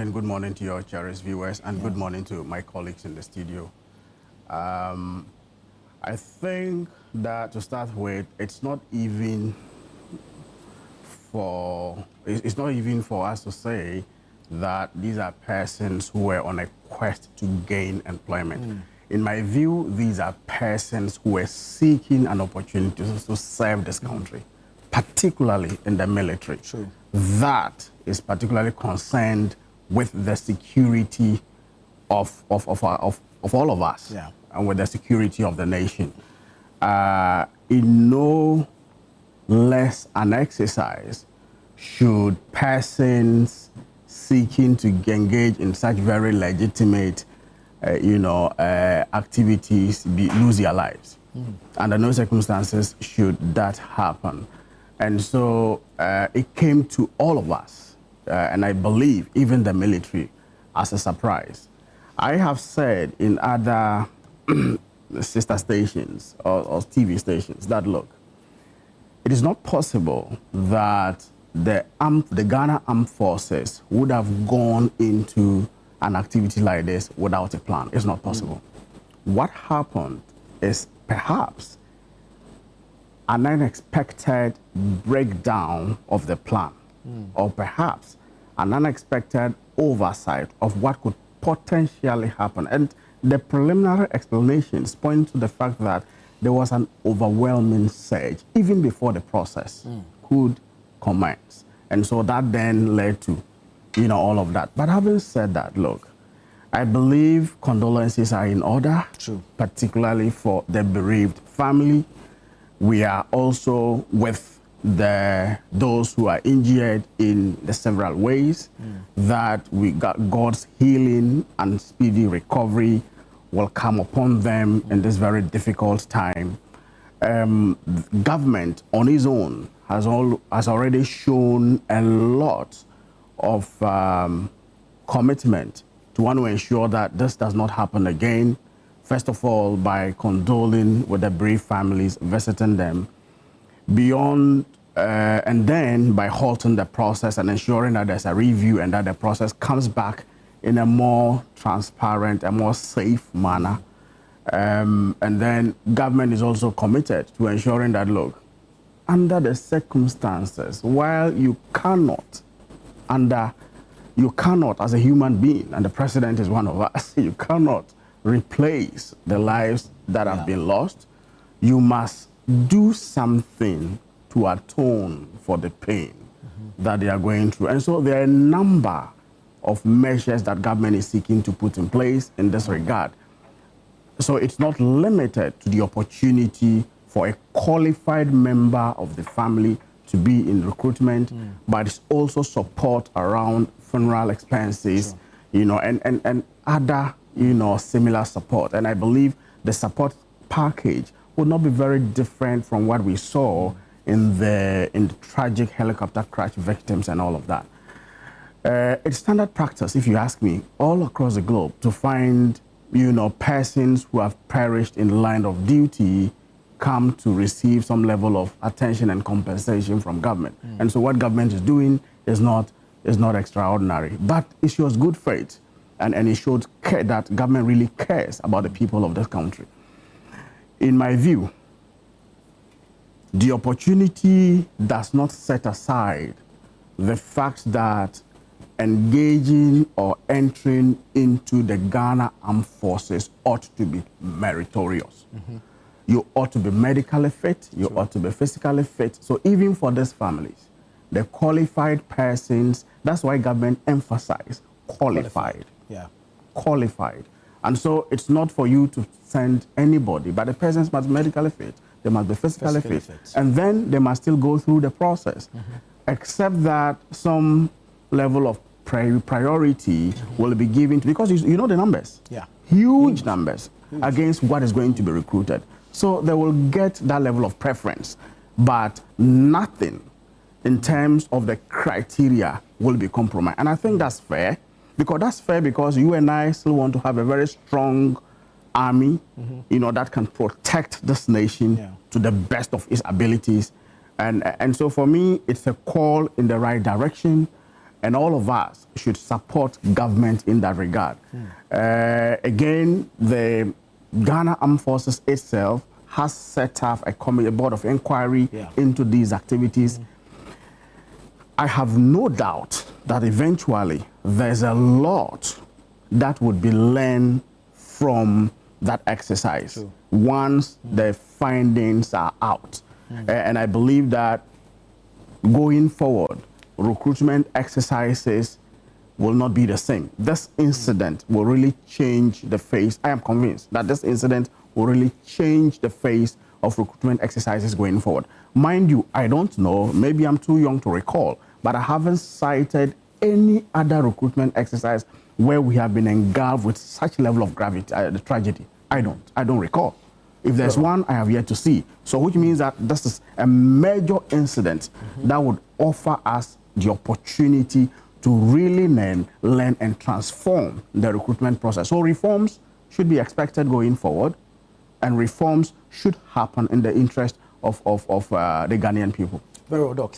And good morning to your cherished viewers, and good morning to my colleagues in the studio. I think that to start with, it's not even for us to say that these are persons who were on a quest to gain employment. In my view, these are persons who were seeking an opportunity to serve this country, particularly in the military. True. That is particularly concerned with the security of all of us, and with the security of the nation. In no less an exercise should persons seeking to engage in such very legitimate activities lose their lives. Under no circumstances should that happen. And so it came to all of us, and I believe even the military, as a surprise. I have said in other sister stations or TV stations that, look, it is not possible that the Ghana Armed Forces would have gone into an activity like this without a plan. It's not possible. What happened is perhaps an unexpected breakdown of the plan, or perhaps an unexpected oversight of what could potentially happen. And the preliminary explanations point to the fact that there was an overwhelming surge even before the process could commence. And so that then led to, all of that. But having said that, look, I believe condolences are in order, particularly for the bereaved family. We are also with those who are injured in the several ways, that we got God's healing and speedy recovery will come upon them in this very difficult time. Government on its own has already shown a lot of commitment to want to ensure that this does not happen again. First of all, by condoling with the bereaved families, visiting them, beyond, and then by halting the process and ensuring that there's a review and that the process comes back in a more transparent and more safe manner. And then government is also committed to ensuring that, look, under the circumstances, while you cannot, as a human being, and the president is one of us, you cannot replace the lives that have been lost, you must do something to atone for the pain that they are going through. And so there are a number of measures that government is seeking to put in place in this regard. So it's not limited to the opportunity for a qualified member of the family to be in recruitment, but it's also support around funeral expenses, and other, similar support. And I believe the support package would not be very different from what we saw in the tragic helicopter crash victims and all of that. It's standard practice, if you ask me, all across the globe to find, persons who have perished in the line of duty come to receive some level of attention and compensation from government. And so what government is doing is not extraordinary, but it shows good faith, and it showed that government really cares about the people of this country. In my view, the opportunity does not set aside the fact that engaging or entering into the Ghana Armed Forces ought to be meritorious. You ought to be medically fit, you ought to be physically fit. So even for these families, the qualified persons, that's why government emphasizes qualified. Qualified. And so it's not for you to send anybody, but the persons must be medically fit, they must be physically fit, and then they must still go through the process. Except that some level of priority will be given to, because you know the numbers. Huge numbers against what is going to be recruited. So they will get that level of preference, but nothing in terms of the criteria will be compromised. And I think that's fair, because you and I still want to have a very strong army, that can protect this nation to the best of its abilities. And so for me, it's a call in the right direction. And all of us should support government in that regard. Again, the Ghana Armed Forces itself has set up a board of inquiry into these activities. I have no doubt that eventually there's a lot that would be learned from that exercise once the findings are out. And I believe that going forward, recruitment exercises will not be the same. This incident will really change the face. I am convinced that this incident will really change the face of recruitment exercises going forward. Mind you, I don't know, maybe I'm too young to recall, but I haven't cited any other recruitment exercise where we have been engulfed with such level of gravity, the tragedy. I don't recall. If there's one, I have yet to see. So which means that this is a major incident that would offer us the opportunity to really learn and transform the recruitment process. So reforms should be expected going forward, and reforms should happen in the interest of the Ghanaian people. Very well, Doc.